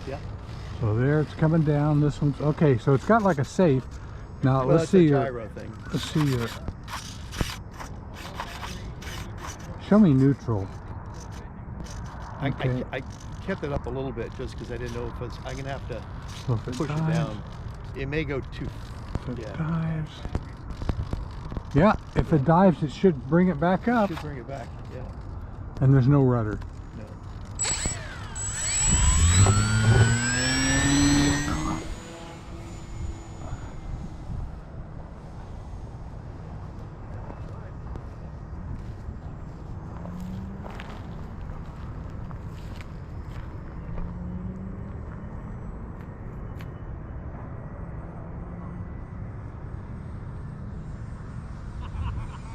Yeah. So there it's coming down. This one's okay. So it's got like a safe. Now Well, let's see your gyro thing. let's see your. Show me neutral. Okay. I kept it up a little bit just because I didn't know if I'm gonna have to So if it push it dives, down. It may go too. if it Yeah. dives. Yeah, if it dives, it should bring it back up. Should bring it back. Yeah. And there's no rudder. No.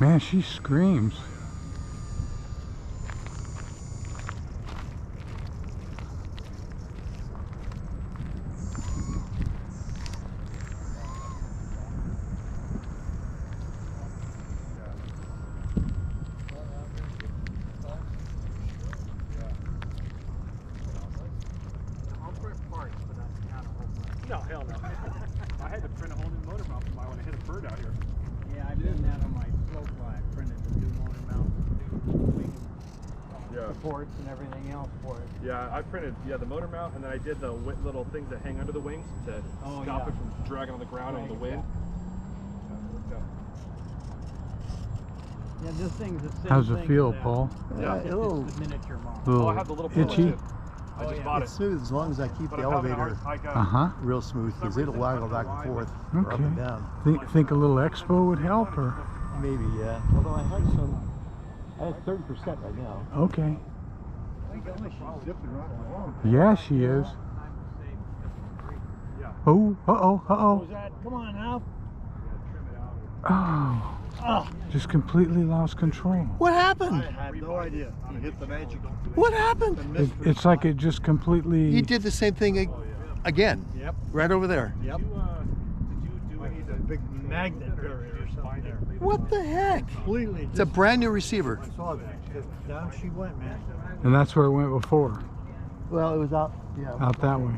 Man, she screams. No, hell no. I had to print a whole new motor mount for mine when I hit a bird out here. Yeah, I did that on my slow fly. I printed the new motor mount, new wing supports and everything else for it. Yeah, I printed the motor mount, and then I did the little things that hang under the wings to stop it from dragging on the ground on the wind. Yeah, this thing's the same How's it thing feel, as that. Paul? Yeah, It's it'll, the miniature model. Little Oh, I have the little puller itchy. too. I just bought it. it's smooth as long as I keep But the I'm having a elevator hard- Uh-huh. real smooth because it'll waggle back and forth or up Okay. and down. Think a little expo would help, or Maybe, yeah. Although I had some, I had 30% right now. okay. Yeah, she is. Oh, uh-oh. Come on now. Oh, just completely lost control. What happened? I had no idea. He hit the magic. What happened? It's like it just completely. He did the same thing again. Yep. Right over there. Yep. I need a big magnet barrier or something there. What the heck? Completely. It's a brand new receiver. I saw that. Down she went, man. And that's where it went before, Well, it was out. Yeah. out that way.